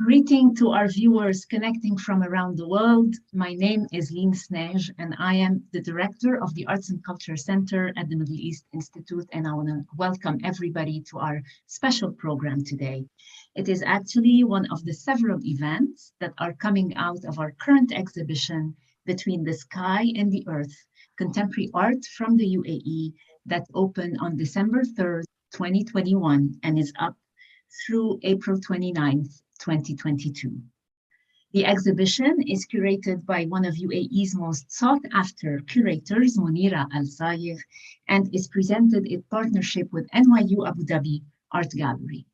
Greeting to our viewers connecting from around the world. My name is Lien Snej, and I am the director of the Arts and Culture Center at the Middle East Institute, and I want to welcome everybody to our special program today. It is actually one of the several events that are coming out of our current exhibition, Between the Sky and the Earth, Contemporary Art from the UAE, that opened on December 3rd, 2021, and is up through April 29th, 2022. The exhibition is curated by one of UAE's most sought-after curators, Munira Al-Sayegh, and is presented in partnership with NYU Abu Dhabi Art Gallery.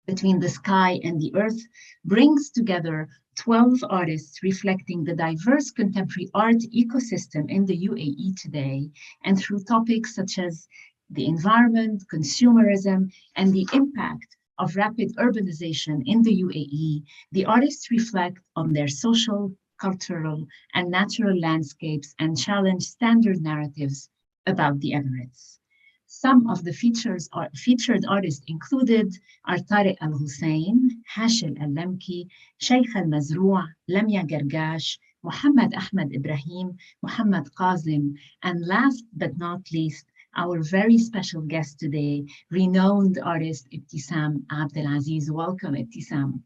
Between the Sky and the Earth brings together 12 artists reflecting the diverse contemporary art ecosystem in the UAE today, and through topics such as the environment, consumerism, and the impact of rapid urbanization in the UAE, the artists reflect on their social, cultural, and natural landscapes and challenge standard narratives about the Emirates. Some of the featured artists included are Tariq Al-Hussein, Hashil Al-Lamki, Sheikh Al-Mazrou', Lamia Gargash, Muhammad Ahmed Ibrahim, Muhammad Qazim, and last but not least, our very special guest today, renowned artist Ebtisam Abdulaziz. Welcome, Ebtisam.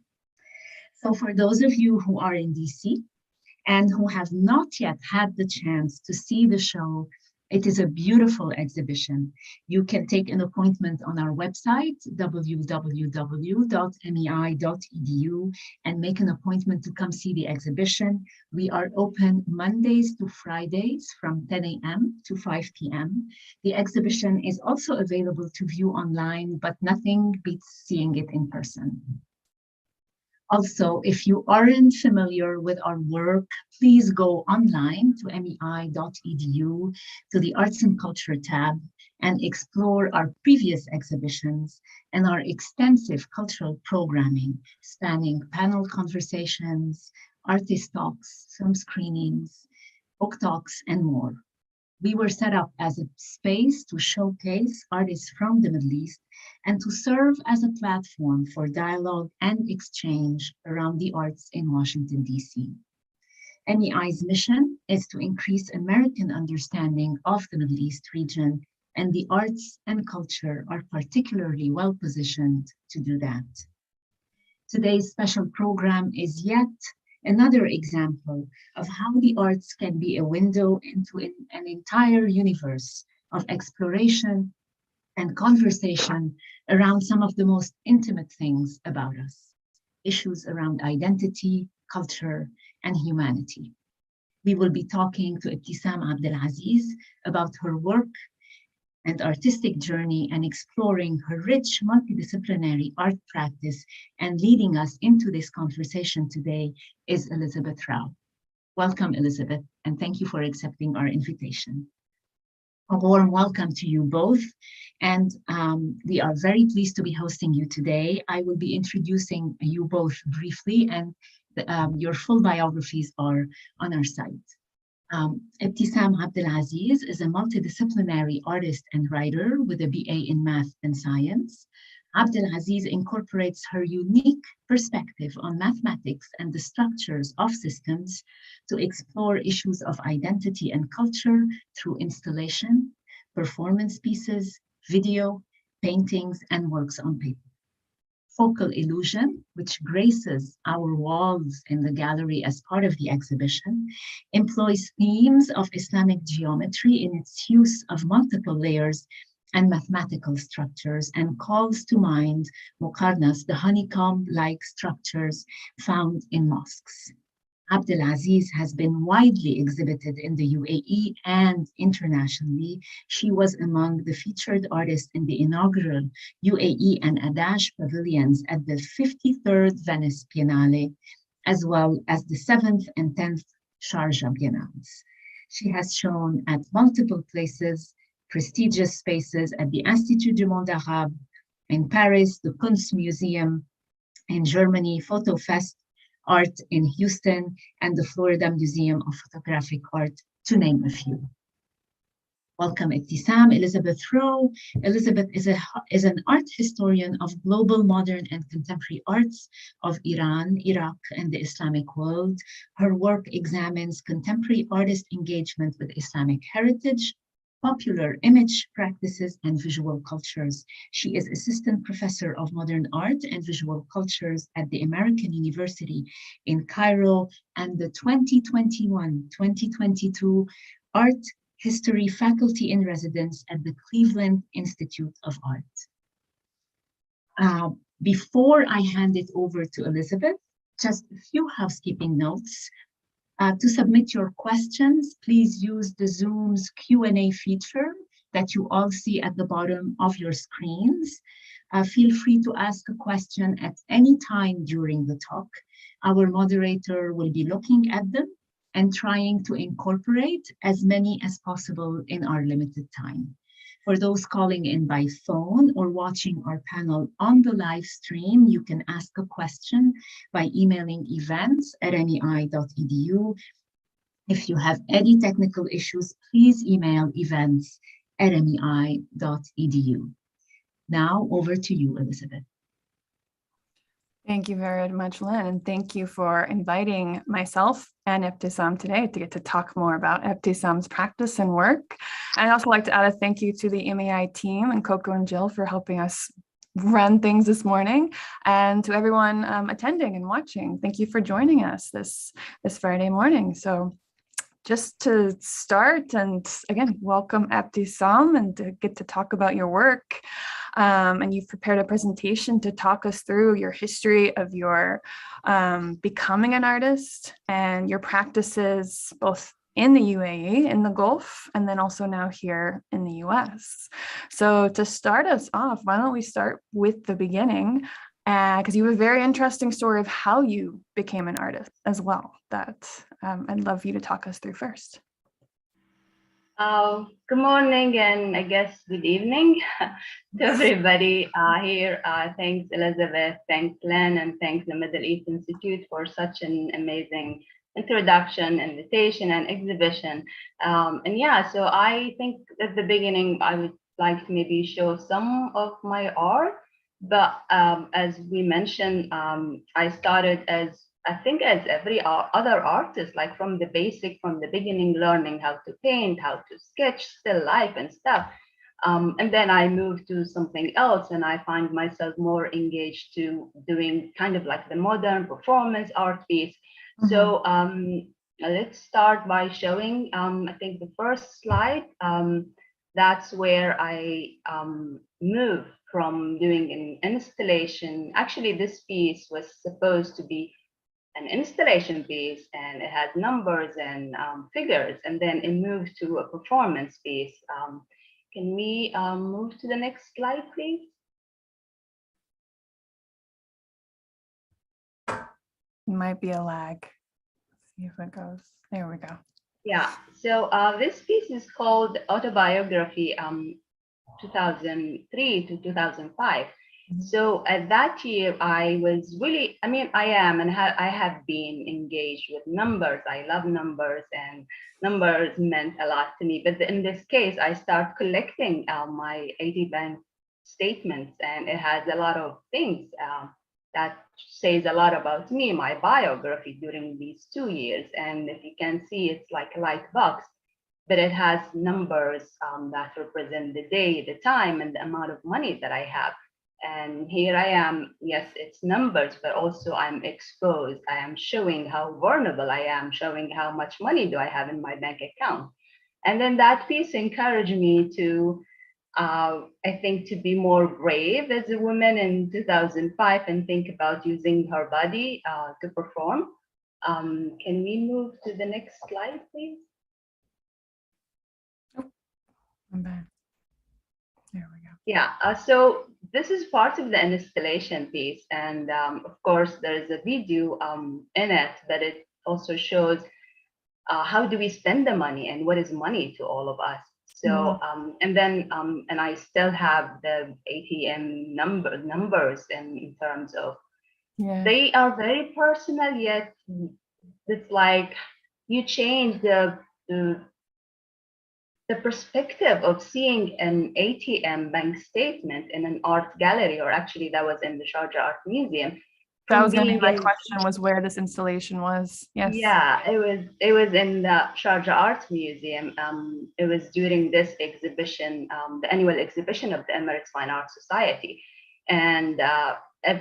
So for those of you who are in DC and who have not yet had the chance to see the show, it is a beautiful exhibition. You can take an appointment on our website, www.mei.edu, and make an appointment to come see the exhibition. We are open Mondays to Fridays from 10 a.m. to 5 p.m. The exhibition is also available to view online, but nothing beats seeing it in person. Also, if you aren't familiar with our work, please go online to mei.edu to the Arts and Culture tab and explore our previous exhibitions and our extensive cultural programming spanning panel conversations, artist talks, film screenings, book talks, and more. We were set up as a space to showcase artists from the Middle East and to serve as a platform for dialogue and exchange around the arts in Washington, D.C. MEI's mission is to increase American understanding of the Middle East region, and the arts and culture are particularly well positioned to do that. Today's special program is yet another example of how the arts can be a window into an entire universe of exploration and conversation around some of the most intimate things about us, issues around identity, culture, and humanity. We will be talking to Ebtisam Abdulaziz about her work and artistic journey and exploring her rich multidisciplinary art practice, and leading us into this conversation today is Elizabeth Rauh. Welcome, Elizabeth, and thank you for accepting our invitation. A warm welcome to you both, and we are very pleased to be hosting you today. I will be introducing you both briefly, and your full biographies are on our site. Ebtisam Abdulaziz is a multidisciplinary artist and writer with a BA in Math and Science. Abdulaziz incorporates her unique perspective on mathematics and the structures of systems to explore issues of identity and culture through installation, performance pieces, video, paintings, and works on paper. Focal Illusion, which graces our walls in the gallery as part of the exhibition, employs themes of Islamic geometry in its use of multiple layers and mathematical structures, and calls to mind Muqarnas, the honeycomb-like structures found in mosques. Abdulaziz has been widely exhibited in the UAE and internationally. She was among the featured artists in the inaugural UAE and Adash pavilions at the 53rd Venice Biennale, as well as the 7th and 10th Sharjah Biennales. She has shown at multiple places, prestigious spaces at the Institut du Monde Arabe in Paris, the Kunst Museum in Germany, Photo Fest Art in Houston, and the Florida Museum of Photographic Art, to name a few. Welcome, Ebtisam. Elizabeth Rauh. Elizabeth is an art historian of global modern and contemporary arts of Iran, Iraq, and the Islamic world. Her work examines contemporary artist engagement with Islamic heritage, popular image practices, and visual cultures. She is assistant professor of modern art and visual cultures at the American University in Cairo and the 2021-2022 Art History Faculty in Residence at the Cleveland Institute of Art. Before I hand it over to Elizabeth, just a few housekeeping notes. To submit your questions, please use the Zoom's Q&A feature that you all see at the bottom of your screens. Feel free to ask a question at any time during the talk. Our moderator will be looking at them and trying to incorporate as many as possible in our limited time. For those calling in by phone or watching our panel on the live stream, you can ask a question by emailing events@mei.edu. If you have any technical issues, please email events@mei.edu. Now over to you, Elizabeth. Thank you very much, Lynn, and thank you for inviting myself and Ebtisam today to get to talk more about Ebtisam's practice and work. And I'd also like to add a thank you to the MEI team and Coco and Jill for helping us run things this morning, and to everyone attending and watching. Thank you for joining us this Friday morning. So just to start, and again, welcome Ebtisam, and to get to talk about your work. And you've prepared a presentation to talk us through your history of your becoming an artist and your practices both in the UAE, in the Gulf, and then also now here in the US. So to start us off, why don't we start with the beginning? Because you have a very interesting story of how you became an artist as well, that I'd love you to talk us through first. Good morning, and I guess good evening to everybody here. Thanks, Elizabeth, thanks, Len, and thanks the Middle East Institute for such an amazing introduction, invitation, and exhibition. And yeah, so I think at the beginning, I would like to maybe show some of my art. But as we mentioned, I started as every other artist, like from the basic, from the beginning, learning how to paint, how to sketch still life and stuff. And then I moved to something else, and I find myself more engaged to doing kind of like the modern performance art piece. Mm-hmm. So let's start by showing, I think the first slide, that's where I moved from doing an installation. Actually, this piece was supposed to be an installation piece, and it has numbers and figures, and then it moved to a performance piece. Can we move to the next slide, please? Might be a lag. Let's see if it goes. There we go. Yeah, so this piece is called Autobiography, 2003 to 2005. So at that year, I was really, I am, and I have been engaged with numbers. I love numbers, and numbers meant a lot to me. But in this case, I start collecting my 80 bank statements, and it has a lot of things that says a lot about me, my biography during these 2 years. And if you can see, it's like a light box, but it has numbers that represent the day, the time, and the amount of money that I have. And here I am, yes, it's numbers, but also I'm exposed. I am showing how vulnerable I am, showing how much money do I have in my bank account. And then that piece encouraged me to, I think, to be more brave as a woman in 2005 and think about using her body to perform. Can we move to the next slide, please? I'm back. There we go. Yeah, so this is part of the installation piece, and of course there is a video in it, but it also shows how do we spend the money and what is money to all of us. So and then and I still have the ATM numbers in terms of they are very personal, yet it's like you change the the perspective of seeing an ATM bank statement in an art gallery, or actually that was in the Sharjah Art Museum. That was going to be my in, question, was where this installation was. Yes. Yeah, it was in the Sharjah Art Museum. It was during this exhibition, the annual exhibition of the Emirates Fine Arts Society, and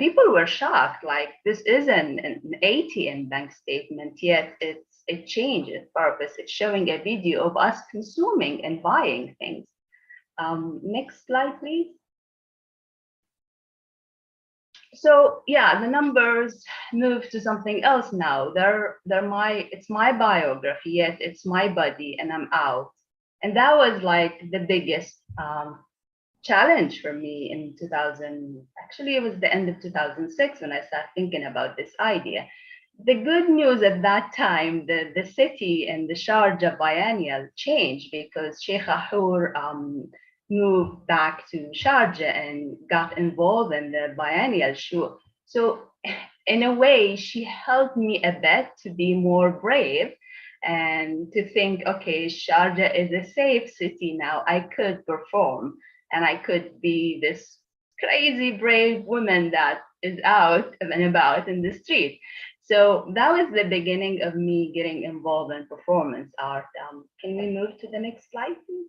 people were shocked. Like, this is an ATM bank statement, yet it changed its purpose. It's showing a video of us consuming and buying things. Next slide, please. So yeah, the numbers move to something else now. It's my biography, yet it's my body, and I'm out. And that was like the biggest challenge for me in 2000. Actually, it was the end of 2006 when I started thinking about this idea. The good news at that time, the city and the Sharjah biennial changed because Sheikh Ahour moved back to Sharjah and got involved in the biennial show. So in a way, she helped me a bit to be more brave and to think, okay, Sharjah is a safe city now. I could perform and I could be this crazy brave woman that is out and about in the street. So that was the beginning of me getting involved in performance art. Can we move to the next slide, please?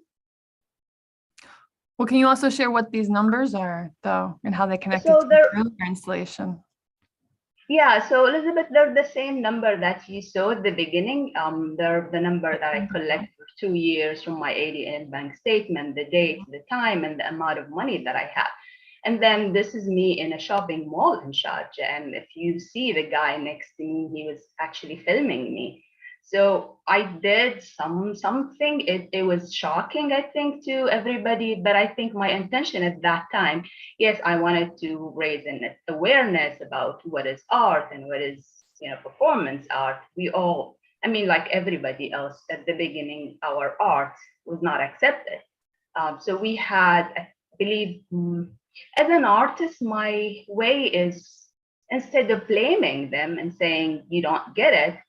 Well, can you also share what these numbers are, though, and how they connect to So the earlier installation? Yeah, so Elizabeth, they're the same number that you saw at the beginning. They're the number that I collect for 2 years from my ADN bank statement, the date, the time, and the amount of money that I have. And then this is me in a shopping mall in Sharjah. And if you see the guy next to me, he was actually filming me. So I did something. It was shocking, I think, to everybody. But I think my intention at that time, yes, I wanted to raise an awareness about what is art and what is, performance art. We all, I mean, like everybody else at the beginning, our art was not accepted. So we had, I believe, as an artist, my way is, instead of blaming them and saying you don't get it,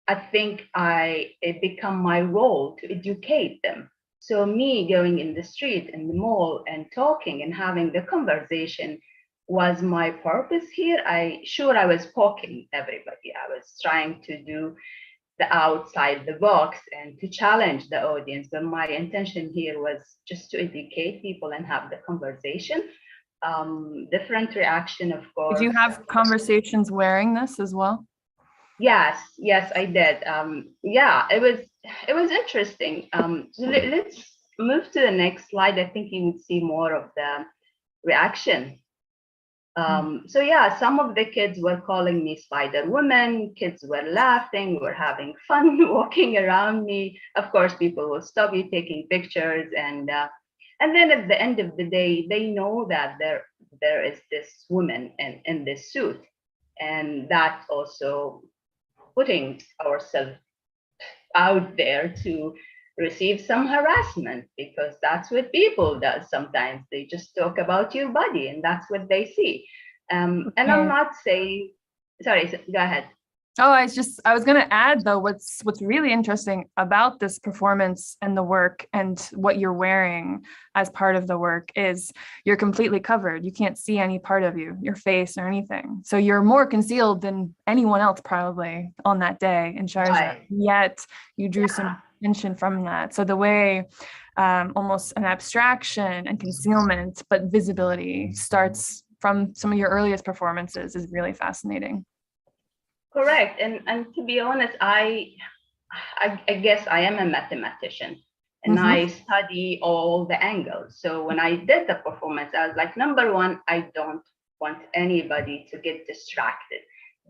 I think it become my role to educate them. So me going in the street, in the mall, and talking and having the conversation was my purpose here. I was poking everybody. I was trying to do the outside the box and to challenge the audience. But my intention here was just to educate people and have the conversation. Different reaction, of course. Did you have conversations wearing this as well? Yes, I did. Yeah, it was interesting. So let's move to the next slide. I think you would see more of the reaction. So yeah, some of the kids were calling me Spider Woman. Kids were laughing, were having fun walking around me. Of course, people will stop you taking pictures, and then at the end of the day, they know that there is this woman in this suit, and that also putting ourselves out there to receive some harassment, because that's what people do sometimes. They just talk about your body and that's what they see. And I'm not saying, sorry, go ahead. Oh, I was going to add, though, what's really interesting about this performance and the work and what you're wearing as part of the work is you're completely covered. You can't see any part of you, your face or anything. So you're more concealed than anyone else probably on that day in Sharjah. Right. Yet you drew some attention from that. So the way almost an abstraction and concealment, but visibility starts from some of your earliest performances is really fascinating. Correct. And to be honest, I guess I am a mathematician and I study all the angles. So when I did the performance, I was like, number one, I don't want anybody to get distracted.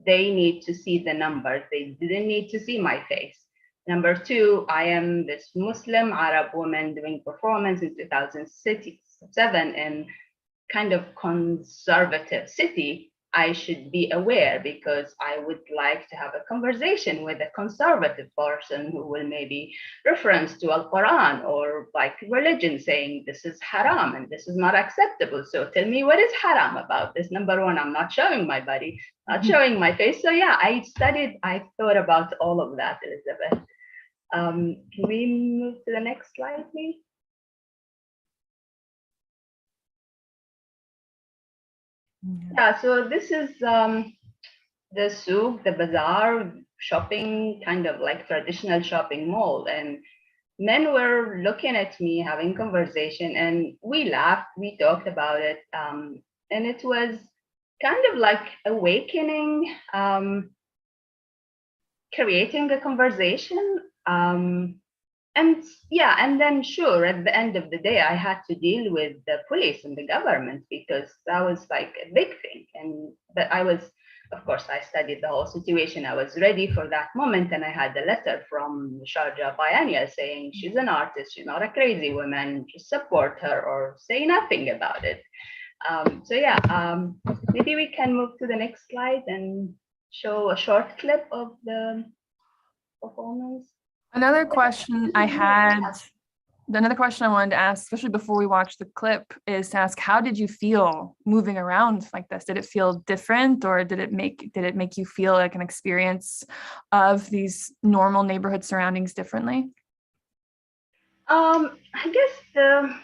They need to see the numbers. They didn't need to see my face. Number two, I am this Muslim Arab woman doing performance in 2007 in kind of conservative city. I should be aware, because I would like to have a conversation with a conservative person who will maybe reference to Al-Quran or like religion, saying this is haram and this is not acceptable. So tell me, what is haram about this? Number one, I'm not showing my body, not showing my face. So yeah, I thought about all of that, Elizabeth. Can we move to the next slide, please? Yeah, so this is the souk, the bazaar, shopping, kind of like traditional shopping mall. And men were looking at me, having conversation, and we laughed, we talked about it. And it was kind of like awakening, creating a conversation. And yeah, and then sure, at the end of the day, I had to deal with the police and the government because that was like a big thing. But I was, of course, I studied the whole situation. I was ready for that moment, and I had a letter from Sharjah Biennial saying she's an artist, she's not a crazy woman, just support her or say nothing about it. So yeah, maybe we can move to the next slide and show a short clip of the performance. Another question I wanted to ask, especially before we watch the clip, is to ask, how did you feel moving around like this? Did it feel different, or did it make you feel like an experience of these normal neighborhood surroundings differently? I guess the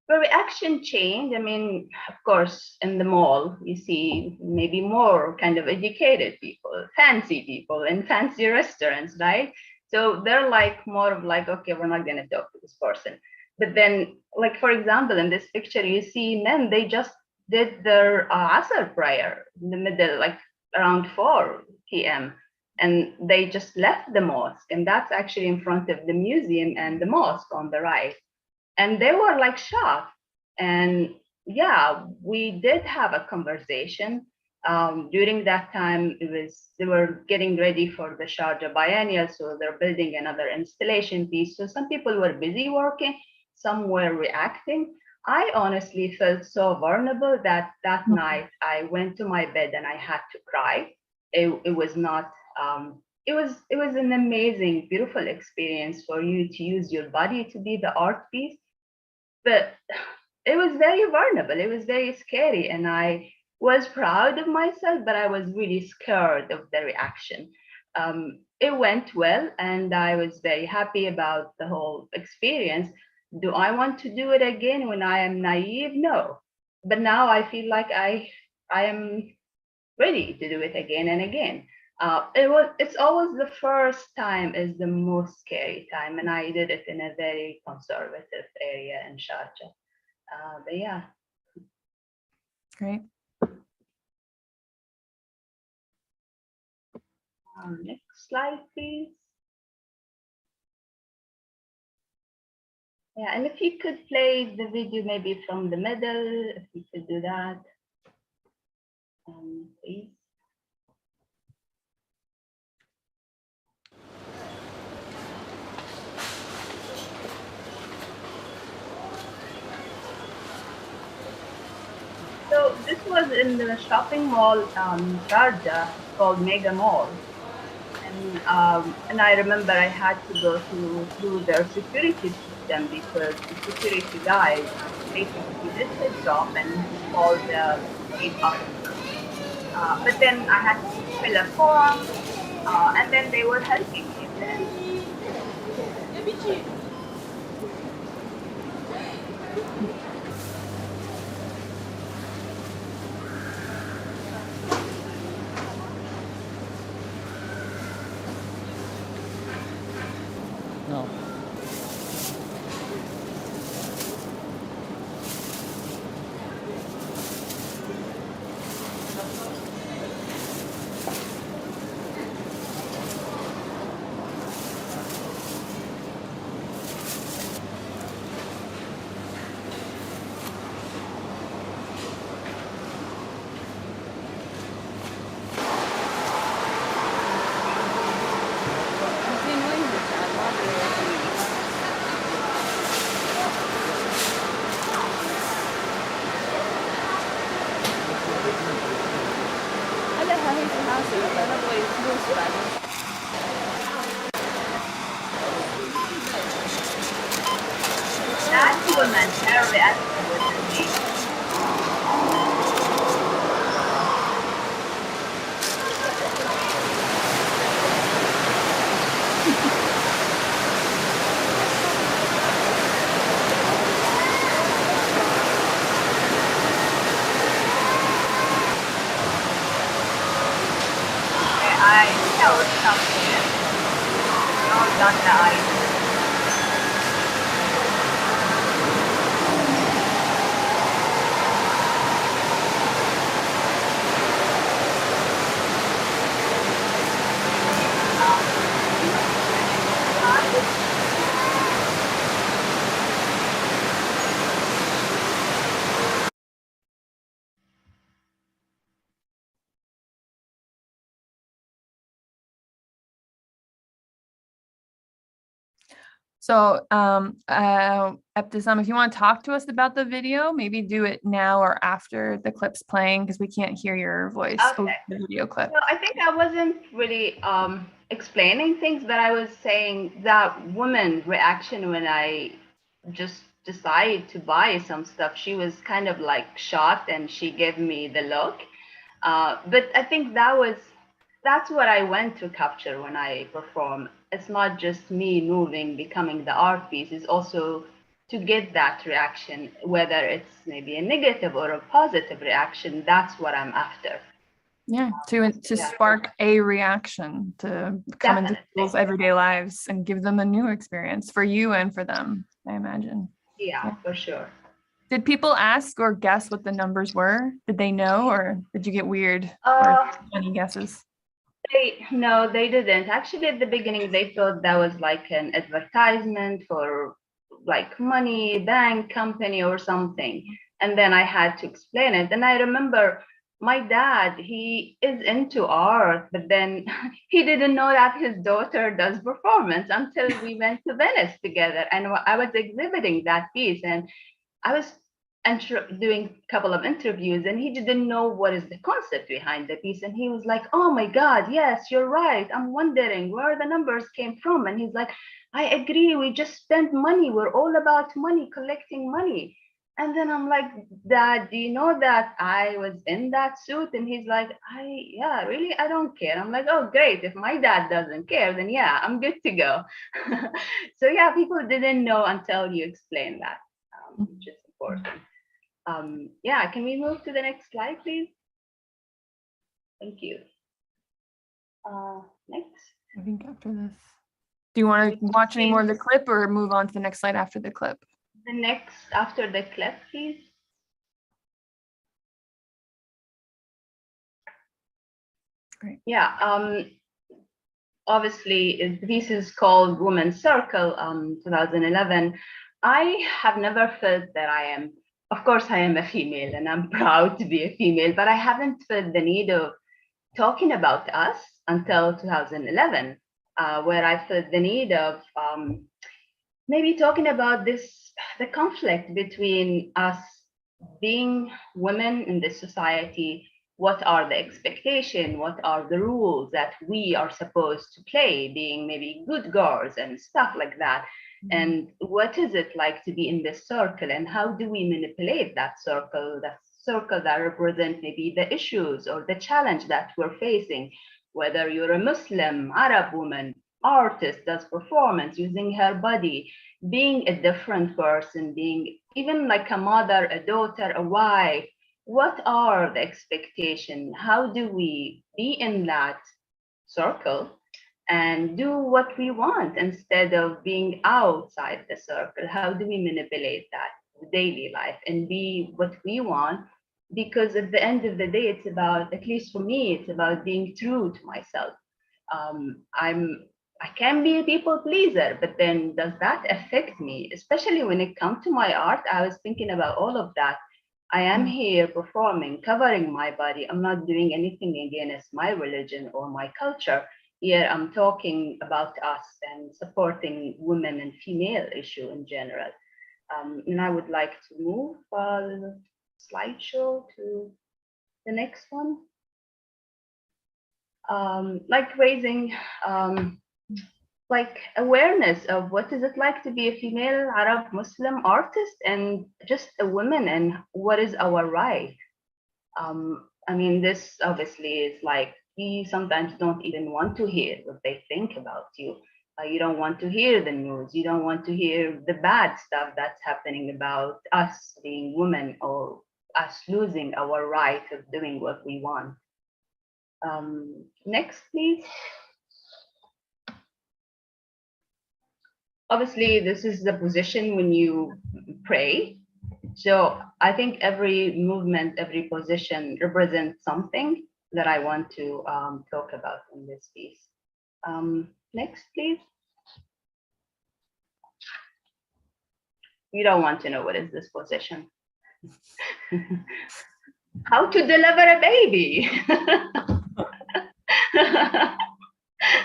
reaction changed. I mean, of course, in the mall, you see maybe more kind of educated people, fancy people in fancy restaurants, right? So they're like more of like, okay, we're not going to talk to this person. But then, like, for example, in this picture, you see men, they just did their Asr prayer in the middle, like around 4 p.m. And they just left the mosque. And that's actually in front of the museum and the mosque on the right. And they were like shocked. And yeah, we did have a conversation. During that time, they were getting ready for the Sharjah Biennial, so they're building another installation piece. So some people were busy working, some were reacting. I honestly felt so vulnerable that night I went to my bed and I had to cry. It was not. It was an amazing, beautiful experience for you to use your body to be the art piece. But it was very vulnerable. It was very scary. And I was proud of myself, but I was really scared of the reaction. It went well, and I was very happy about the whole experience. Do I want to do it again when I am naive? No. But now I feel like I am ready to do it again and again. It's always the first time is the most scary time, and I did it in a very conservative area in Sharjah. But yeah. Great. Next slide, please. Yeah, and if you could play the video maybe from the middle, if you could do that, please. So this was in the shopping mall, Sharjah, called Mega Mall. And I remember I had to go through their security system because the security guy basically did his job and he called the police officer. But then I had to fill a form, and then they were helping me. No. That woman, her reaction was amazing. Yeah, we'll stop there. We all got the idea. So, Ebtisam, if you want to talk to us about the video, maybe do it now or after the clip's playing because we can't hear your voice over Okay. the video clip. So I think I wasn't really explaining things, but I was saying that woman's reaction when I just decided to buy some stuff, she was kind of like shocked and she gave me the look. But I think that's what I went to capture when I perform. It's not just me moving, becoming the art piece, it's also to get that reaction, whether it's maybe a negative or a positive reaction. That's what I'm after. Yeah, to Yeah. spark a reaction, to come into people's everyday lives and give them a new experience for you and for them, I imagine. Yeah, for sure. Did people ask or guess what the numbers were? Did they know, or did you get weird Uh, or any guesses? No, they didn't. Actually, at the beginning, they thought that was like an advertisement for like money, bank company or something. And then I had to explain it. And I remember my dad, he is into art, but then he didn't know that his daughter does performance until we went to Venice together. And I was exhibiting that piece. And I was doing a couple of interviews and he didn't know what is the concept behind the piece. And he was like, oh my God, yes, you're right. I'm wondering where the numbers came from. And he's like, I agree. We just spent money. We're all about money, collecting money. And then I'm like, Dad, do you know that I was in that suit? And he's like, yeah, really? I don't care. I'm like, oh, great. If my dad doesn't care, then yeah, I'm good to go. So yeah, people didn't know until you explain that, which is important. Yeah, can we move to the next slide, please? Thank you. Next. I think after this. Do you want to watch any more of the clip or move on to the next slide after the clip? The next after the clip, please. Great. Yeah, obviously this is called Women's Circle, 2011. I have never felt that I am, of course I am a female and I'm proud to be a female, but I haven't felt the need of talking about us until 2011, where I felt the need of maybe talking about the conflict between us being women in this society. What are the expectations? What are the rules that we are supposed to play, being maybe good girls and stuff like that? And what is it like to be in this circle, and how do we manipulate that circle that represent maybe the issues or the challenge that we're facing, whether you're a Muslim, Arab woman, artist, does performance using her body, being a different person, being even like a mother, a daughter, a wife. What are the expectations? How do we be in that circle and do what we want instead of being outside the circle? How do we manipulate that daily life and be what we want? Because at the end of the day, it's about, at least for me, it's about being true to myself. I can be a people pleaser, but then does that affect me? Especially when it comes to my art, I was thinking about all of that. I am here performing, covering my body. I'm not doing anything against my religion or my culture. Here I'm talking about us and supporting women and female issue in general. And I would like to move the slideshow to the next one. Like raising like awareness of what is it like to be a female Arab Muslim artist and just a woman, and what is our right. I mean, this obviously is like, you sometimes don't even want to hear what they think about you. You don't want to hear the news. You don't want to hear the bad stuff that's happening about us being women or us losing our right of doing what we want. Next, please. obviously this is the position when you pray. So I think every movement, every position represents something that I want to talk about in this piece. Next, please. You don't want to know what is this position. How to deliver a baby.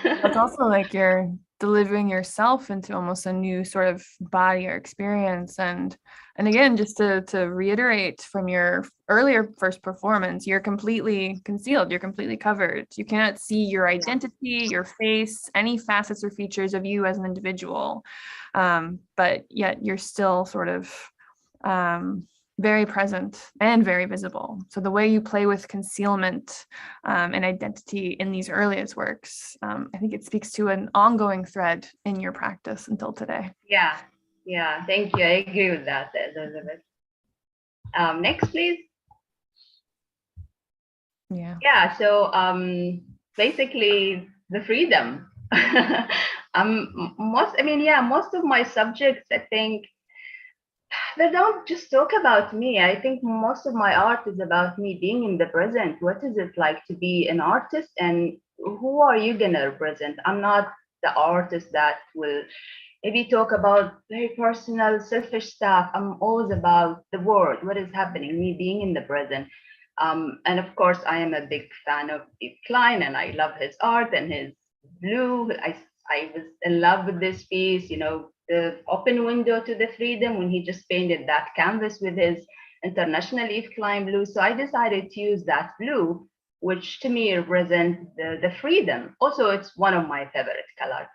It's also like you're delivering yourself into almost a new sort of body or experience. And again, just to reiterate from your earlier first performance, you're completely concealed, you're completely covered. You cannot see your identity, your face, any facets or features of you as an individual. But yet you're still sort of very present and very visible. So the way you play with concealment and identity in these earliest works, I think it speaks to an ongoing thread in your practice until today. Yeah, thank you. I agree with that, Elizabeth. Next, please. Yeah, so basically the freedom. Most of my subjects, I think, they don't just talk about me. I think most of my art is about me being in the present. What is it like to be an artist, and who are you gonna represent? I'm not the artist that will maybe talk about very personal, selfish stuff. I'm always about the world, what is happening, me being in the present. And of course, I am a big fan of Yves Klein, and I love his art and his blue. I was in love with this piece, the open window to the freedom, when he just painted that canvas with his international Yves Klein blue. So I decided to use that blue, which to me represents the freedom. Also, it's one of my favorite colors.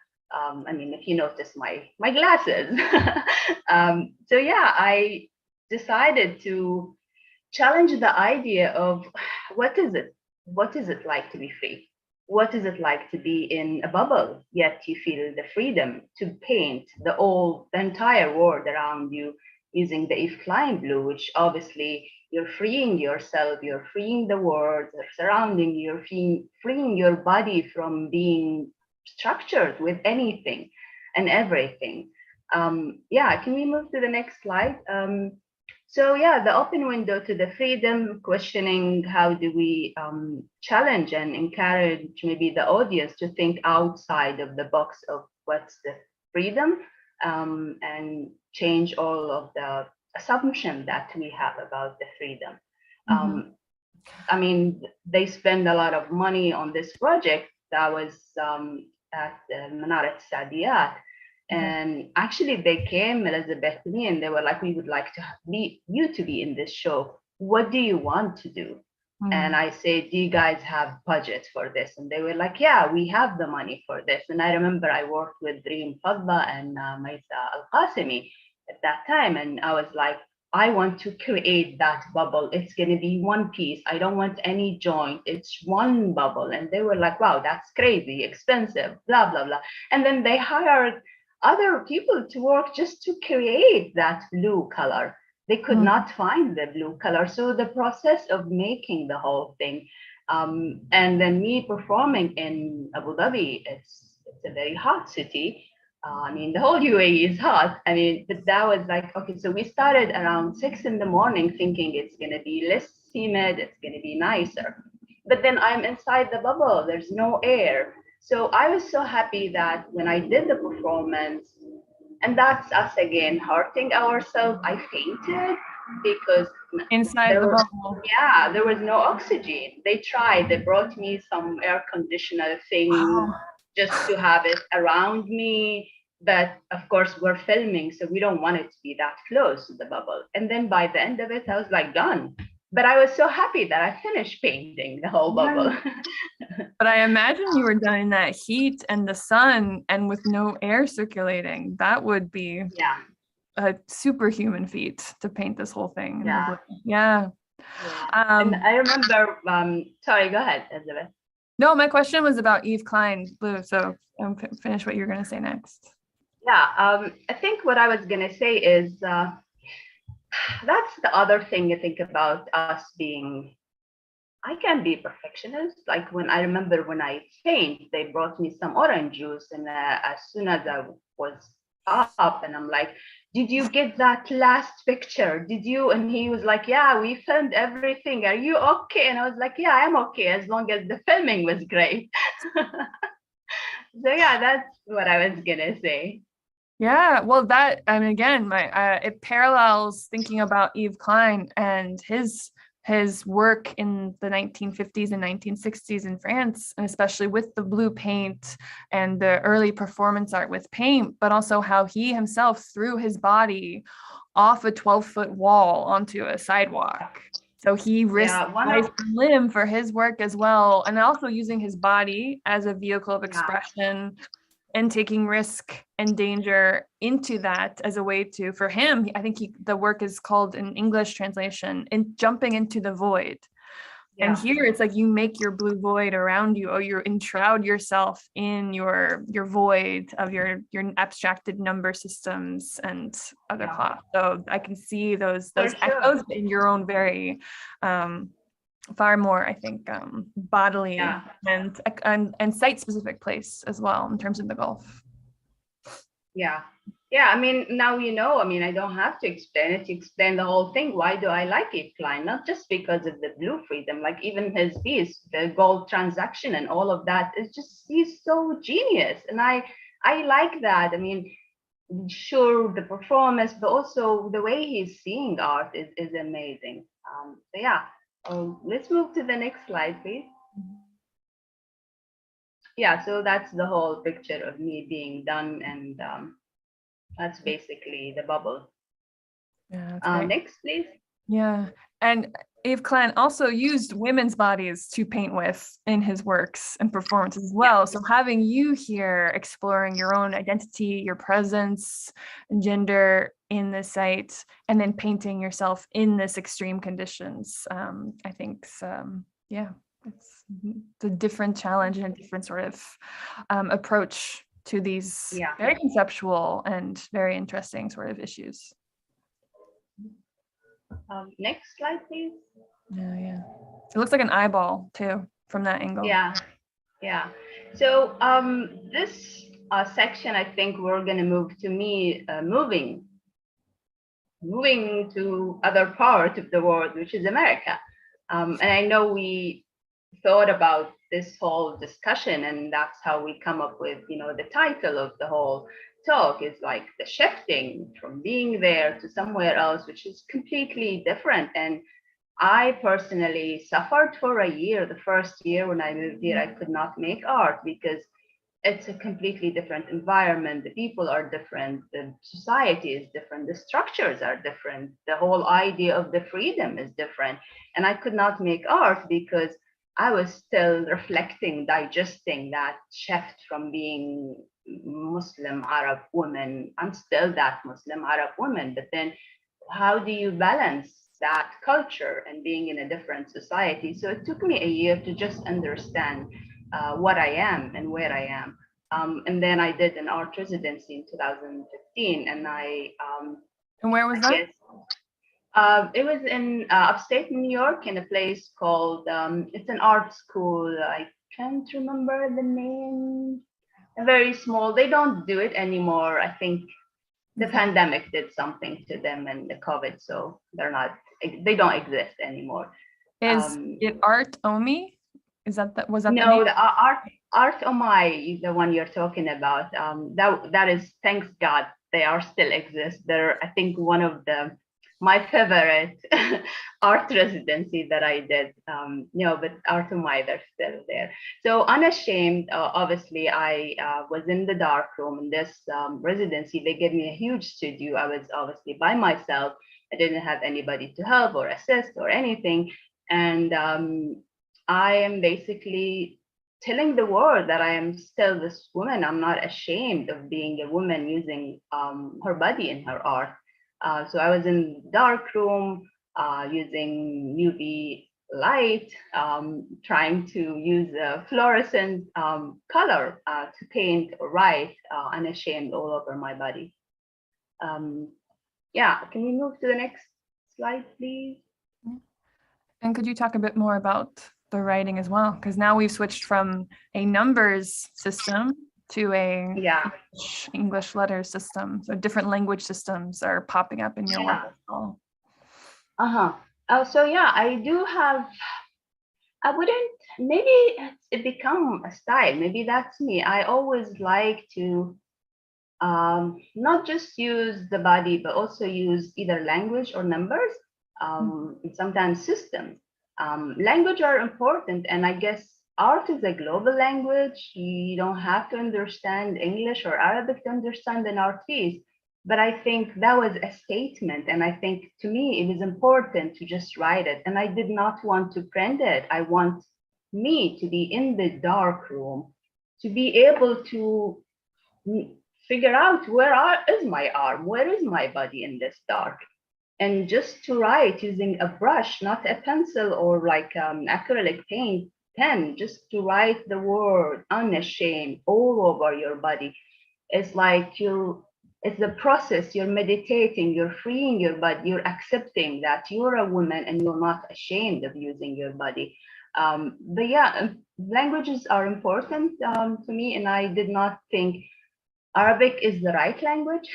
If you notice my glasses. So yeah, I decided to challenge the idea of what is it like to be free? What is it like to be in a bubble, yet you feel the freedom to paint the entire world around you using the Yves Klein blue, which obviously you're freeing yourself, you're freeing the world surrounding you, you're freeing your body from being structured with anything and everything. Can we move to the next slide? So yeah, the open window to the freedom, questioning how do we challenge and encourage maybe the audience to think outside of the box of what's the freedom, and change all of the assumption that we have about the freedom. They spend a lot of money on this project that was at Manarat Sadiyat. And actually they came, Elizabeth, to me, and they were like, we would like to be in this show. What do you want to do? And I said, do you guys have budget for this? And they were like, yeah, we have the money for this. And I remember I worked with Dream Fadla and Maisa Al-Qasimi at that time. And I was like, I want to create that bubble. It's going to be one piece. I don't want any joint. It's one bubble. And they were like, wow, that's crazy, expensive, blah, blah, blah. And then they hired other people to work just to create that blue color. They could not find the blue color. So the process of making the whole thing, and then me performing in Abu Dhabi, it's a very hot city. The whole UAE is hot. But that was like, okay, so we started around 6 in the morning thinking it's going to be less humid, it's going to be nicer. But then I'm inside the bubble, there's no air. So I was so happy that when I did the performance, and that's us again hurting ourselves, I fainted because inside the bubble. Yeah, there was no oxygen. They tried, they brought me some air conditioner thing just to have it around me. But of course, we're filming, so we don't want it to be that close to the bubble. And then by the end of it, I was like, done. But I was so happy that I finished painting the whole bubble. But I imagine you were done in that heat and the sun and with no air circulating. That would be a superhuman feat to paint this whole thing. Yeah. And I remember, sorry, go ahead, Elizabeth. No, my question was about Yves Klein blue. So finish what you're going to say next. Yeah, I think what I was going to say is that's the other thing you think about us being. I can be perfectionist. Like when I remember when I paint, they brought me some orange juice, and as soon as I was up, and I'm like, did you get that last picture? Did you? And he was like, yeah, we filmed everything. Are you okay? And I was like, yeah, I'm okay as long as the filming was great. So yeah, that's what I was gonna say. Yeah, well, that, I mean, again, it parallels thinking about Yves Klein and his work in the 1950s and 1960s in France, and especially with the blue paint and the early performance art with paint, but also how he himself threw his body off a 12-foot wall onto a sidewalk. So he risked life and limb for his work as well, and also using his body as a vehicle of expression and taking risk and danger into that as a way to, for him, I think the work is called in English translation, in jumping into the void. Yeah. And here it's like you make your blue void around you, or you enshroud yourself in your void of your abstracted number systems and other cloth. So I can see those echoes in your own very far more, I think, bodily and site-specific place as well in terms of the Gulf. Yeah. I mean, now you know. I mean, I don't have to explain it. You explain the whole thing. Why do I like Yves Klein? Not just because of the blue freedom, like even his piece, the gold transaction and all of that. It's just, he's so genius, and I like that. I mean, sure, the performance, but also the way he's seeing art is amazing. So yeah. Let's move to the next slide, please. Yeah, so that's the whole picture of me being done, and that's basically the bubble. Yeah, next, please. Yeah, and Yves Klein also used women's bodies to paint with in his works and performances as well. Yeah. So having you here exploring your own identity, your presence, and gender in the site, and then painting yourself in this extreme conditions, I think, it's a different challenge and a different sort of approach to these very conceptual and very interesting sort of issues. Next slide, please. Yeah. It looks like an eyeball too from that angle. Yeah. So this section, I think we're going to move to me moving to other part of the world, which is America. And I know we thought about this whole discussion, and that's how we come up with, the title of the whole talk is like the shifting from being there to somewhere else, which is completely different. And I personally suffered for a year. The first year when I moved here, I could not make art because it's a completely different environment. The people are different. The society is different. The structures are different. The whole idea of the freedom is different. And I could not make art because I was still reflecting, digesting that shift from being Muslim Arab woman. I'm still that Muslim Arab woman, but then how do you balance that culture and being in a different society? So it took me a year to just understand what I am and where I am. And then I did an art residency in 2015, and and where was that? It was in upstate New York, in a place called, it's an art school. I can't remember the name. Very small. They don't do it anymore. I think the pandemic did something to them, and the COVID, so they don't exist anymore. Is it Art Omi? Was that no, the Art Omai is the one you're talking about. That is, thanks God, they are still exist. They're, I think, one of my favorite art residency that I did. But Art Omai, they're still there. So unashamed, obviously, I was in the dark room in this residency. They gave me a huge studio. I was obviously by myself. I didn't have anybody to help or assist or anything. And I am basically telling the world that I am still this woman. I'm not ashamed of being a woman using her body in her art. So I was in the dark room using UV light, trying to use a fluorescent color to paint or write unashamed all over my body. Can we move to the next slide, please? And could you talk a bit more about the writing as well? Because now we've switched from a numbers system to a Yeah. English letter system. So different language systems are popping up in your work as well. So yeah, I do have, I wouldn't, maybe it become a style. Maybe that's me. I always like to not just use the body, but also use either language or numbers, and sometimes systems. Language are important, and I guess art is a global language. You don't have to understand English or Arabic to understand an art piece. But I think that was a statement, and I think to me it was important to just write it. And I did not want to print it. I want me to be in the dark room, to be able to figure out is my arm, where is my body in this dark, and just to write using a brush, not a pencil or like acrylic paint pen, just to write the word unashamed all over your body. It's like it's the process. You're meditating, you're freeing your body, you're accepting that you're a woman and you're not ashamed of using your body. But yeah, languages are important to me, and I did not think Arabic is the right language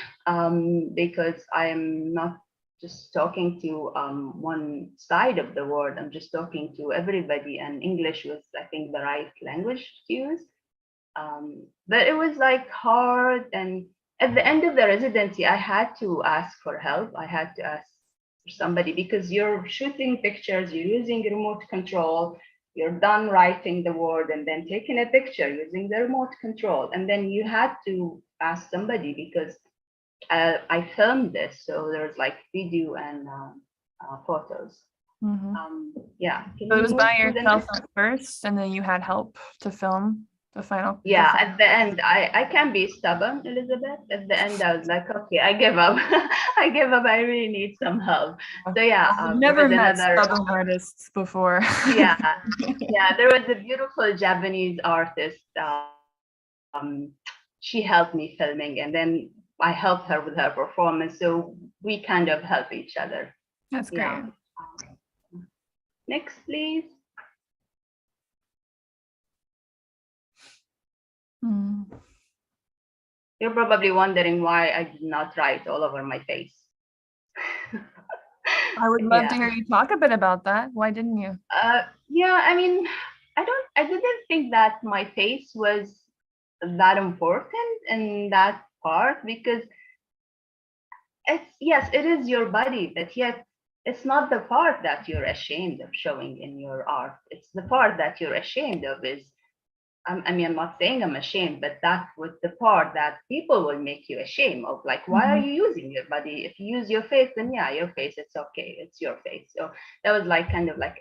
because I am not just talking to one side of the world. I'm just talking to everybody, and English was, I think, the right language to use. But it was like hard, and at the end of the residency, I had to ask for help. I had to ask for somebody because you're shooting pictures, you're using remote control, you're done writing the word and then taking a picture using the remote control. And then you had to ask somebody because I filmed this. So there's like video and photos. Yeah. So it was by yourself at first, and then you had help to film the final. Yeah, at the end, I can be stubborn, Elizabeth. At the end, I was like, okay, I give up. I give up. I really need some help. So yeah, I've never met stubborn artists before. Yeah, yeah. There was a beautiful Japanese artist. She helped me filming, and then I helped her with her performance. So we kind of help each other. That's great. Yeah. Next, please. You're probably wondering why I did not write all over my face. I would love to hear you talk a bit about that. Why didn't you? Yeah, I mean, I didn't think that my face was that important in that part because yes, it is your body, but yet it's not the part that you're ashamed of showing in your art. It's the part that you're ashamed of is I mean, I'm not saying I'm ashamed, but that was the part that people will make you ashamed of. Like, why are you using your body? If you use your face, then yeah, your face, it's okay. It's your face. So that was like kind of like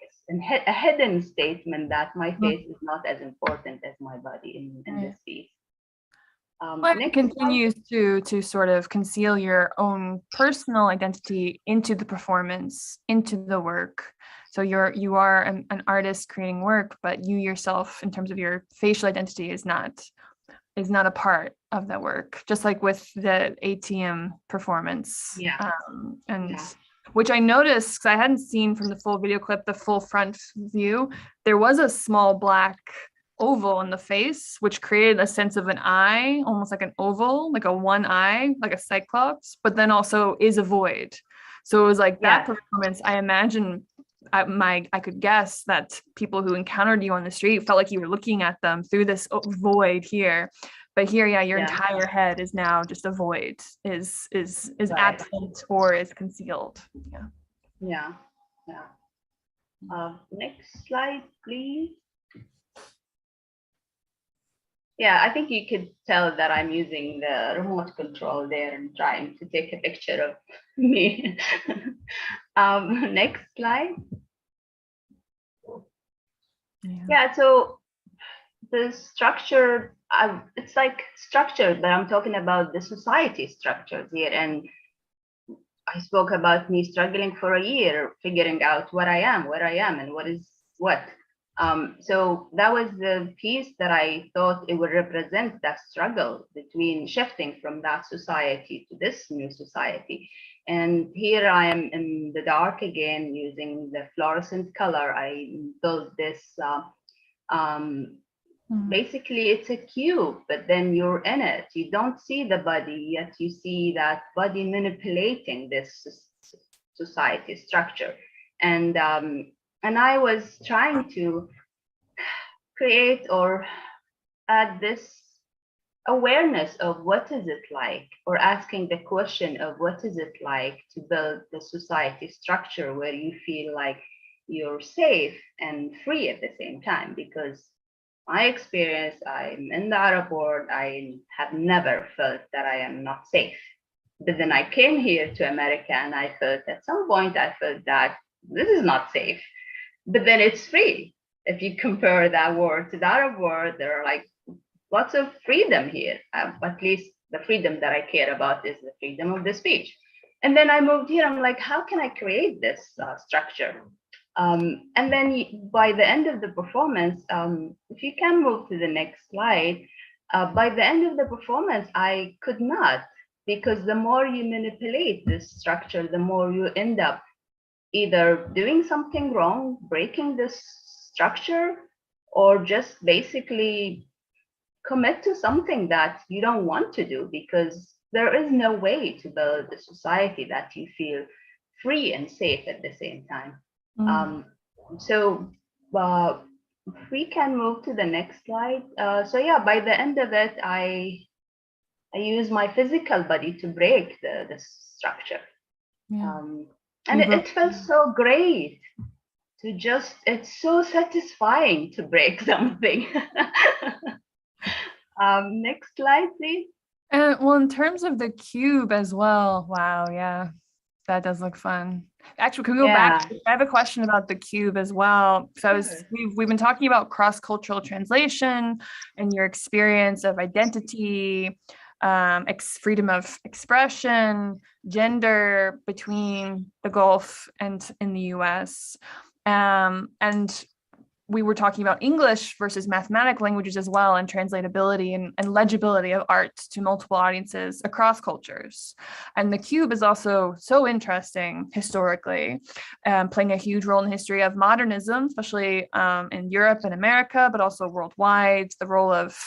a hidden statement that my face is not as important as my body in this piece. It continues to sort of conceal your own personal identity into the performance, into the work. So you are an artist creating work, but you yourself, in terms of your facial identity, is not a part of that work. Just like with the ATM performance, which I noticed because I hadn't seen from the full video clip the full front view. There was a small black oval in the face, which created a sense of an eye, almost like an oval, like a one eye, like a cyclops, but then also is a void. So it was like that performance. I imagine I could guess that people who encountered you on the street felt like you were looking at them through this void here. But here, your entire head is now just a void, is absent or is concealed. Yeah. Next slide, please. Yeah, I think you could tell that I'm using the remote control there and trying to take a picture of me. Next slide. Yeah, so the structure, it's like structure, but I'm talking about the society structures here. And I spoke about me struggling for a year, figuring out what I am, where I am, and what is what. So that was the piece that I thought it would represent that struggle between shifting from that society to this new society. And here I am in the dark again, using the fluorescent color. I built this basically it's a cube, but then you're in it. You don't see the body, yet you see that body manipulating this society structure. And I was trying to create or add this awareness of what is it like, or asking the question of what is it like to build the society structure where you feel like you're safe and free at the same time. Because my experience, I'm in the Arab world, I have never felt that I am not safe. But then I came here to America and I felt at some point, I felt that this is not safe, but then it's free. If you compare that world to the Arab world, there are like lots of freedom here. At least the freedom that I care about is the freedom of the speech. And then I moved here, I'm like, how can I create this structure? And then by the end of the performance, if you can move to the next slide, by the end of the performance, I could not, because the more you manipulate this structure, the more you end up either doing something wrong, breaking this structure, or just basically commit to something that you don't want to do, because there is no way to build a society that you feel free and safe at the same time. So if we can move to the next slide. So yeah, by the end of it, I use my physical body to break the structure. Yeah. And it felt so great to just, it's so satisfying to break something. Next slide, please. Well, in terms of the cube as well, wow, yeah, that does look fun. Actually, can we go back? I have a question about the cube as well. So we've been talking about cross-cultural translation and your experience of identity, freedom of expression, gender between the Gulf and in the US. And we were talking about English versus mathematical languages as well, and translatability and legibility of art to multiple audiences across cultures. And the cube is also so interesting historically, playing a huge role in the history of modernism, especially in Europe and America, but also worldwide, the role of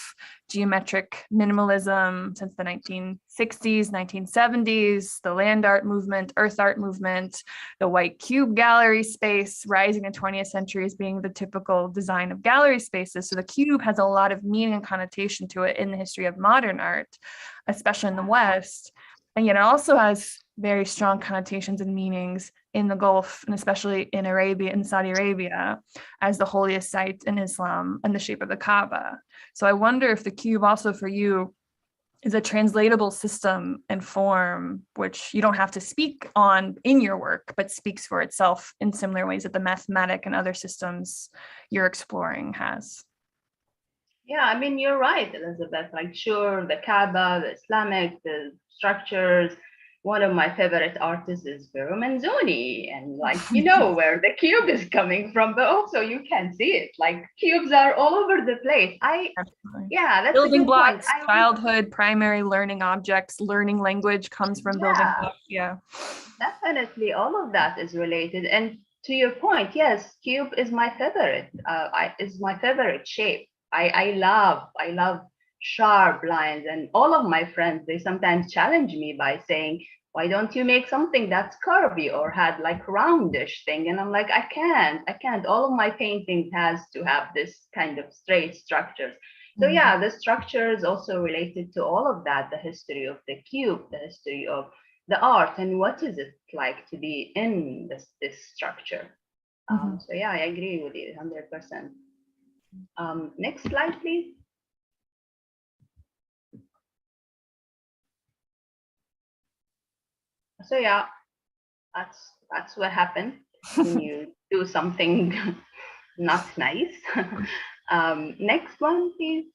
geometric minimalism since the 1960s, 1970s, the land art movement, earth art movement, the white cube gallery space rising in the 20th century as being the typical design of gallery spaces. So the cube has a lot of meaning and connotation to it in the history of modern art, especially in the West. And yet it also has very strong connotations and meanings in the Gulf, and especially in Arabia and Saudi Arabia as the holiest site in Islam and the shape of the Kaaba. So I wonder if the cube also for you is a translatable system and form, which you don't have to speak on in your work, but speaks for itself in similar ways that the mathematic and other systems you're exploring has. Yeah, I mean, you're right, Elizabeth. Like, sure, the Kaaba, the Islamic, the structures. One of my favorite artists is Vero Manzoni, and like, you know where the cube is coming from, but also you can see it. Like, cubes are all over the place. Yeah, that's building a good blocks, point. childhood, primary learning objects, learning language comes from building blocks. Yeah, definitely, all of that is related. And to your point, yes, cube is my favorite. Is my favorite shape. I love sharp lines, and all of my friends, they sometimes challenge me by saying, why don't you make something that's curvy or had like roundish thing? And I'm like, I can't. All of my painting has to have this kind of straight structures. So yeah, the structure is also related to all of that, the history of the cube, the history of the art, and what is it like to be in this structure. So yeah, I agree with you 100%. Next slide, please. So yeah, that's what happened when you do something not nice. Next one, please.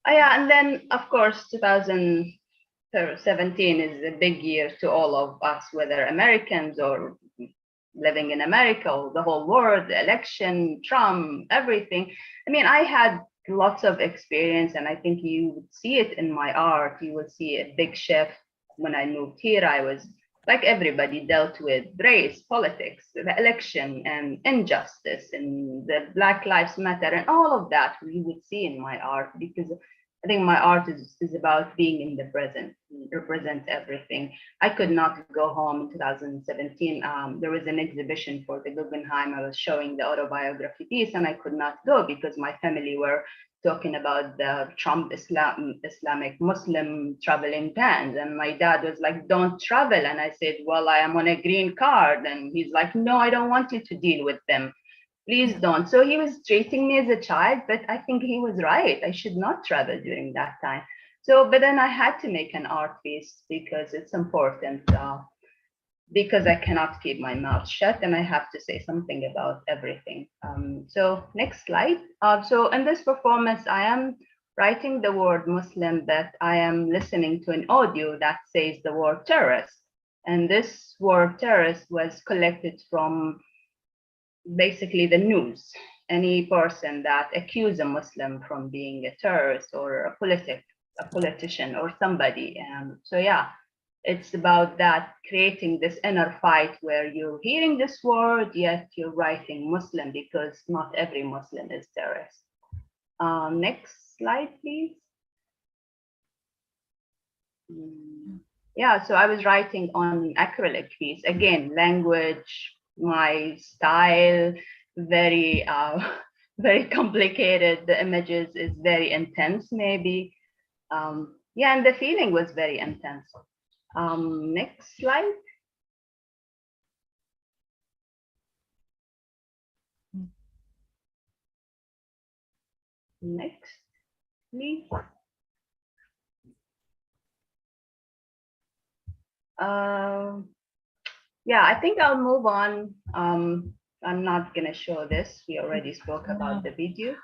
Oh yeah, and then of course 2017 is a big year to all of us, whether Americans or living in America or the whole world, the election, Trump, everything. I mean, I had lots of experience, and I think you would see it in my art. You would see a big shift. When I moved here, I was like everybody, dealt with race, politics, the election, and injustice, and the Black Lives Matter, and all of that we would see in my art, because I think my art is about being in the present, represent everything. I could not go home in 2017. There was an exhibition for the Guggenheim. I was showing the autobiography piece, and I could not go because my family were talking about the Trump Islamic Muslim traveling bans. And my dad was like, don't travel. And I said, well, I am on a green card. And he's like, no, I don't want you to deal with them. Please don't. So he was treating me as a child, but I think he was right. I should not travel during that time. So, but then I had to make an art piece because it's important, because I cannot keep my mouth shut and I have to say something about everything. So next slide. So in this performance, I am writing the word Muslim, but I am listening to an audio that says the word terrorist. And this word terrorist was collected from basically the news. Any person that accuses a Muslim from being a terrorist or a politician or somebody. So yeah, it's about that, creating this inner fight where you're hearing this word, yet you're writing Muslim, because not every Muslim is terrorist. Next slide, please. Yeah, so I was writing on acrylic piece. Again, language, my style, very, very complicated. The images is very intense, maybe. Yeah, and the feeling was very intense. Next slide. Next, please. Yeah, I think I'll move on. I'm not gonna show this. We already spoke about the video.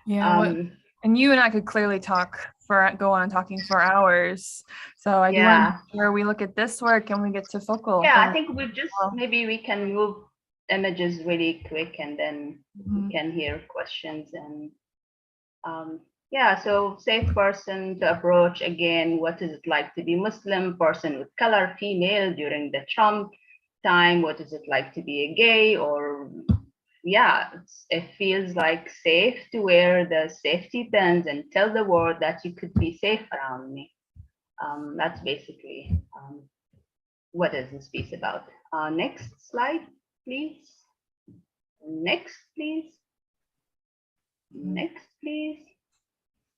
Yeah, and you and I could clearly go on talking for hours. So I do want to make sure we look at this work and we get to focal. Yeah, I think we just, maybe we can move images really quick and then we can hear questions. And yeah, so safe person to approach. Again, what is it like to be Muslim, person with color, female during the Trump time? What is it like to be a gay? Or yeah, it feels like safe to wear the safety pins and tell the world that you could be safe around me. That's basically what is this piece about. Next slide, please. Next, please. Next, please.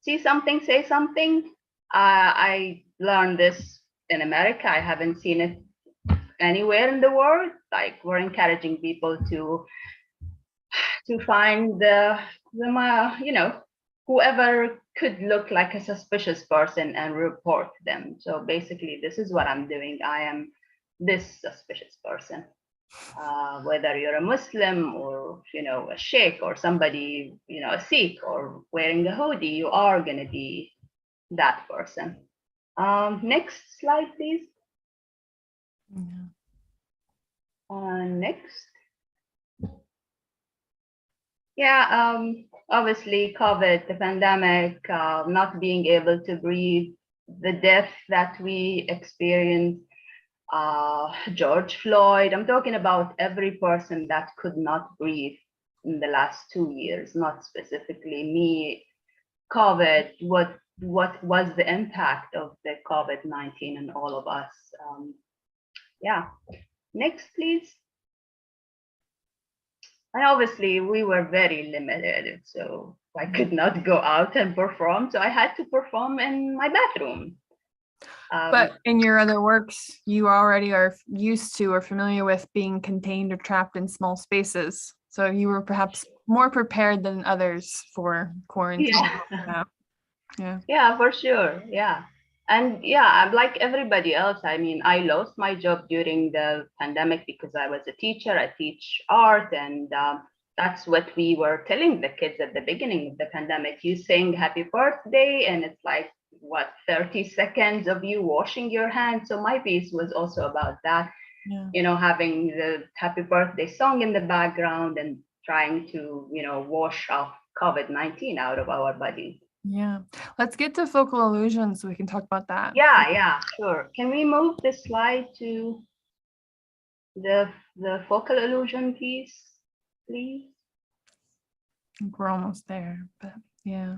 See something, say something. I learned this in America. I haven't seen it anywhere in the world. Like, we're encouraging people to find the whoever could look like a suspicious person and report them. So basically, this is what I'm doing. I am this suspicious person. Whether you're a Muslim or a sheikh or somebody, a Sikh, or wearing a hoodie, you are going to be that person. Next slide, please. Next. Yeah, obviously COVID, the pandemic, not being able to breathe, the death that we experienced, George Floyd. I'm talking about every person that could not breathe in the last 2 years, not specifically me. COVID, what was the impact of the COVID-19 on all of us? Yeah, next, please. And obviously we were very limited, so I could not go out and perform. So I had to perform in my bathroom. But in your other works, you already are used to or familiar with being contained or trapped in small spaces. So you were perhaps more prepared than others for quarantine. Yeah, for sure. Yeah. And yeah, I'm like everybody else. I mean, I lost my job during the pandemic because I was a teacher. I teach art, and that's what we were telling the kids at the beginning of the pandemic. You sing happy birthday, and it's like, what, 30 seconds of you washing your hands. So my piece was also about that, having the happy birthday song in the background and trying to, wash off COVID-19 out of our bodies. Yeah, let's get to focal illusions so we can talk about that. Yeah, sure. Can we move the slide to the focal illusion piece, please. I think we're almost there, but yeah.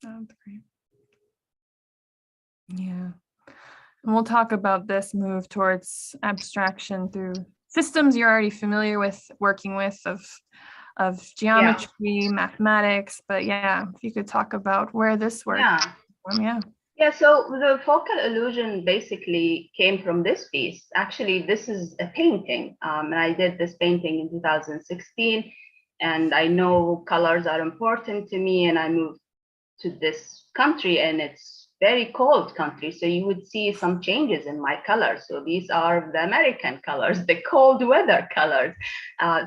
That's great. Yeah. And we'll talk about this move towards abstraction through systems you're already familiar with working with of geometry, mathematics, but yeah, if you could talk about where this work from, yeah. Yeah, so the focal illusion basically came from this piece. Actually, this is a painting, and I did this painting in 2016, and I know colors are important to me, and I moved to this country, and it's very cold country, so you would see some changes in my colors. So these are the American colors, the cold weather colors.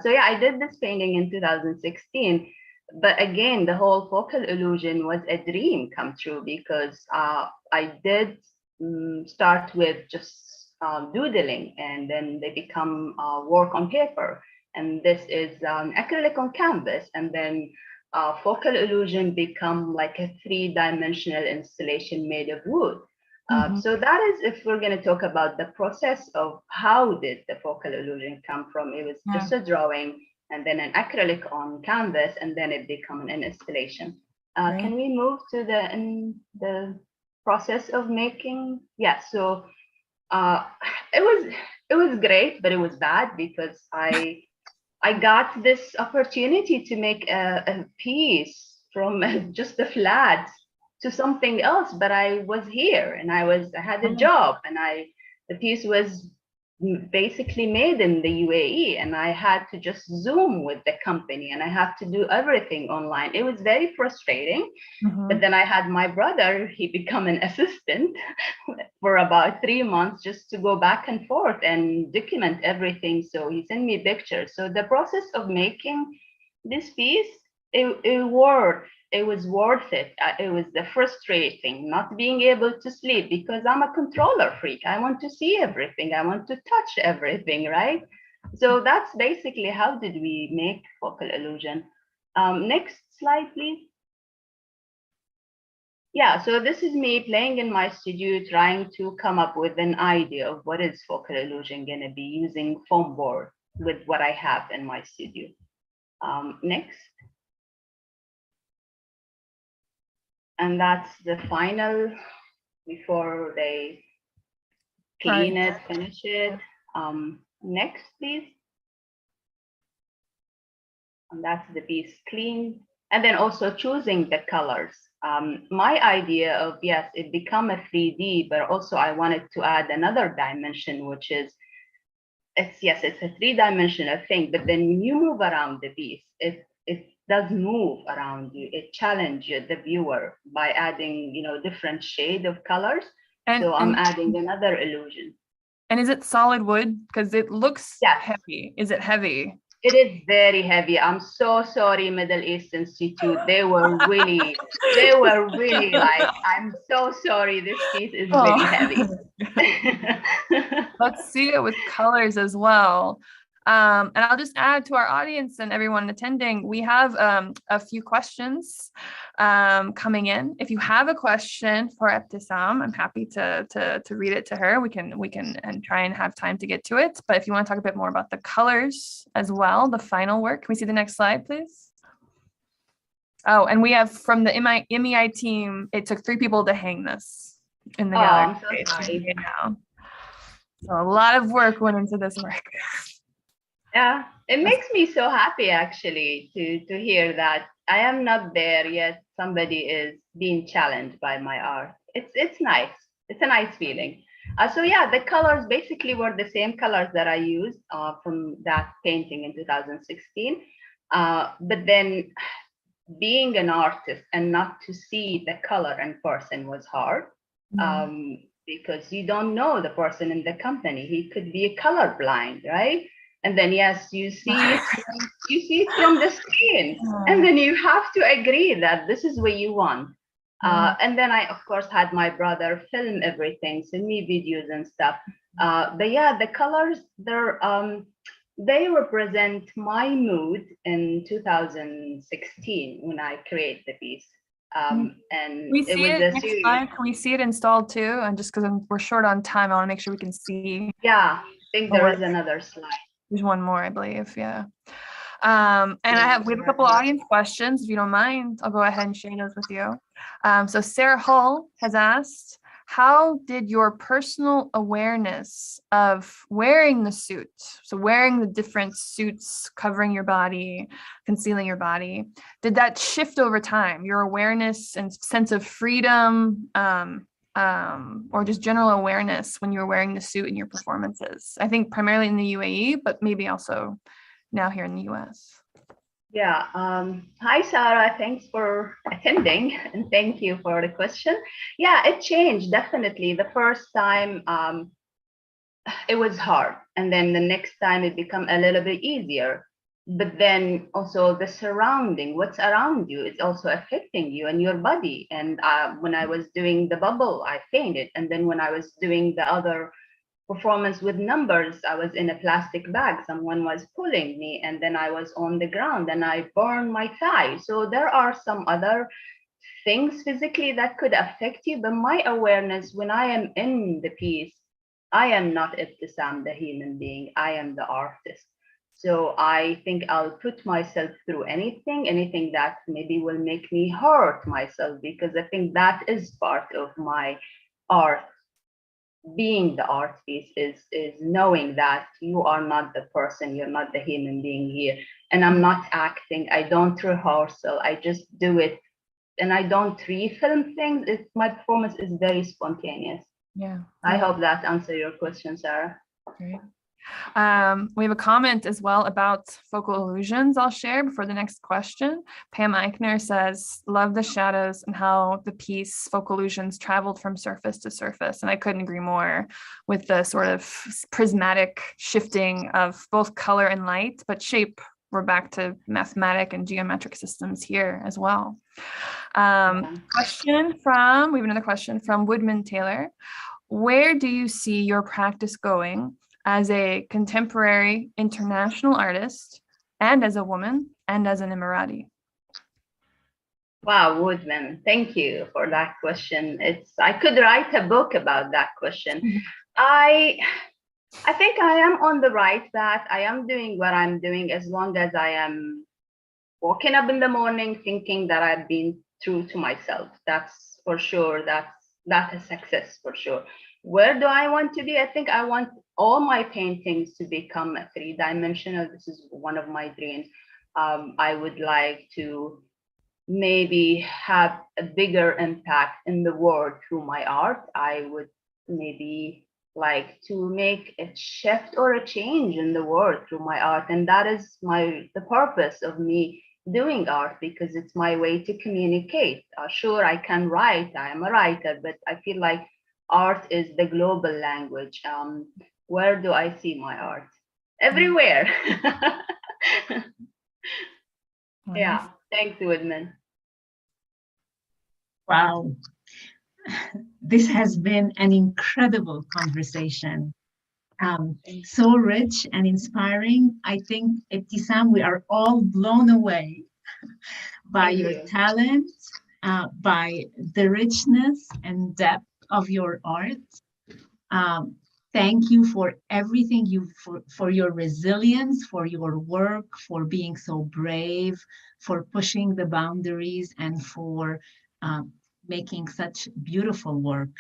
So yeah, I did this painting in 2016. But again, the whole focal illusion was a dream come true, because I did start with just doodling, and then they become work on paper. And this is acrylic on canvas, and then focal illusion become like a three-dimensional installation made of wood. So that is, if we're going to talk about the process of how did the focal illusion come from, it was just a drawing, and then an acrylic on canvas, and then it became an installation. Can we move to the process of making? Yeah, so it was great, but it was bad, because I got this opportunity to make a piece from just a flat to something else, but I was here, and I had a job, and the piece was basically made in the UAE, and I had to just Zoom with the company, and I had to do everything online. It was very frustrating. But then I had my brother, he became an assistant for about 3 months, just to go back and forth and document everything. So he sent me pictures. So the process of making this piece, it was worth it. It was the frustrating not being able to sleep, because I'm a controller freak. I want to see everything. I want to touch everything, right? So that's basically how did we make focal illusion. Next slide, please. Yeah, so this is me playing in my studio, trying to come up with an idea of what is focal illusion going to be, using foam board with what I have in my studio. Next. And that's the final before they clean it, finish it. Next, please. And that's the piece clean. And then also choosing the colors. My idea of, yes, it become a 3D, but also I wanted to add another dimension, which is, it's a 3-dimensional thing, but then when you move around the piece, it does move around you. It challenges the viewer by adding, different shade of colors. So I'm adding another illusion. And is it solid wood? Because it looks heavy. Is it heavy? It is very heavy. I'm so sorry, Middle East Institute. They were really like, I'm so sorry. This piece is really heavy. Let's see it with colors as well. And I'll just add to our audience and everyone attending, we have a few questions coming in. If you have a question for Ebtisam, I'm happy to read it to her. We can and try and have time to get to it. But if you want to talk a bit more about the colors as well, the final work, can we see the next slide, please? Oh, and we have from the MEI team, it took 3 people to hang this in the gallery. I'm so sorry. Now. So a lot of work went into this work. Yeah, it makes me so happy actually to hear that I am not there yet. Somebody is being challenged by my art. It's nice. It's a nice feeling. So yeah, the colors basically were the same colors that I used from that painting in 2016. But then being an artist and not to see the color in person was hard. Because you don't know the person in the company. He could be colorblind, right? And then yes, you see it from the screen, and then you have to agree that this is what you want. And then I, of course, had my brother film everything, send me videos and stuff. But yeah, the colors, they represent my mood in 2016 when I create the piece. And We it see was it a next series. time. Can we see it installed too? And just because we're short on time, I want to make sure we can see. Yeah, I think there is another slide. There's one more, I believe. Yeah. And we have a couple audience questions. If you don't mind, I'll go ahead and share those with you. So Sarah Hull has asked, how did your personal awareness of wearing the suit, so wearing the different suits covering your body, concealing your body, did that shift over time? Your awareness and sense of freedom, or just general awareness when you were wearing the suit in your performances? I think primarily in the UAE, but maybe also now here in the US. Yeah. Hi, Sarah. Thanks for attending and thank you for the question. Yeah, it changed definitely. The first time it was hard, and then the next time it became a little bit easier. But then also the surrounding, what's around you, is also affecting you and your body. And when I was doing the bubble, I fainted. And then when I was doing the other performance with numbers, I was in a plastic bag, someone was pulling me, and then I was on the ground and I burned my thigh. So there are some other things physically that could affect you, but my awareness when I am in the piece, I am not Ebtisam, the human being, I am the artist. So I think I'll put myself through anything that maybe will make me hurt myself, because I think that is part of my art. Being the art piece is knowing that you are not the person, you're not the human being here, and I'm not acting, I don't rehearsal, I just do it, and I don't refilm things. My performance is very spontaneous. Yeah, I hope that answers your question, Sarah. Great. We have a comment as well about focal illusions I'll share before the next question. Pam Eichner says, love the shadows and how the piece focal illusions traveled from surface to surface. And I couldn't agree more with the sort of prismatic shifting of both color and light, but shape. We're back to mathematic and geometric systems here as well. We have another question from Woodman Taylor. Where do you see your practice going as a contemporary international artist, and as a woman, and as an Emirati? Wow, Woodman, thank you for that question. I could write a book about that question. I think I am on the right path. I am doing what I'm doing, as long as I am waking up in the morning thinking that I've been true to myself. That's for sure. That's a success for sure. Where do I want to be? I think I want all my paintings to become three-dimensional. This is one of my dreams. I would like to maybe have a bigger impact in the world through my art. I would maybe like to make a shift or a change in the world through my art. And that is the purpose of me doing art, because it's my way to communicate. Sure, I can write, I am a writer, but I feel like art is the global language. Where do I see my art? Everywhere. Yeah, thanks, Woodman. Wow. This has been an incredible conversation. So rich and inspiring. I think, Ebtisam, we are all blown away by your talent, by the richness and depth of your art. Thank you for everything, for your resilience, for your work, for being so brave, for pushing the boundaries, and for making such beautiful work.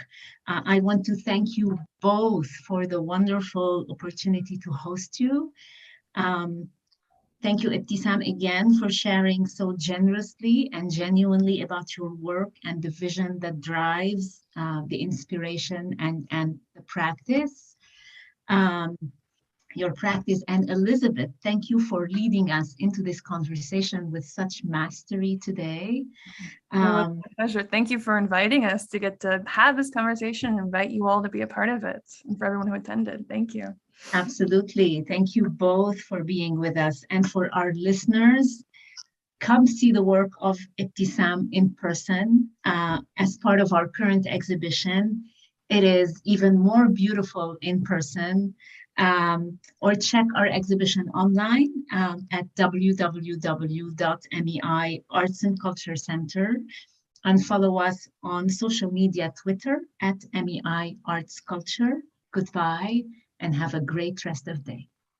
I want to thank you both for the wonderful opportunity to host you. Thank you, Ebtisam, again for sharing so generously and genuinely about your work and the vision that drives the inspiration and the practice. Your practice. And Elizabeth, thank you for leading us into this conversation with such mastery today. My pleasure. Thank you for inviting us to get to have this conversation and invite you all to be a part of it, and for everyone who attended. Thank you. Absolutely. Thank you both for being with us. And for our listeners, come see the work of Ebtisam in person as part of our current exhibition. It is even more beautiful in person. Or check our exhibition online at www.MEI Arts and Culture Center. And follow us on social media, Twitter at MEI Art Culture. Goodbye and have a great rest of the day.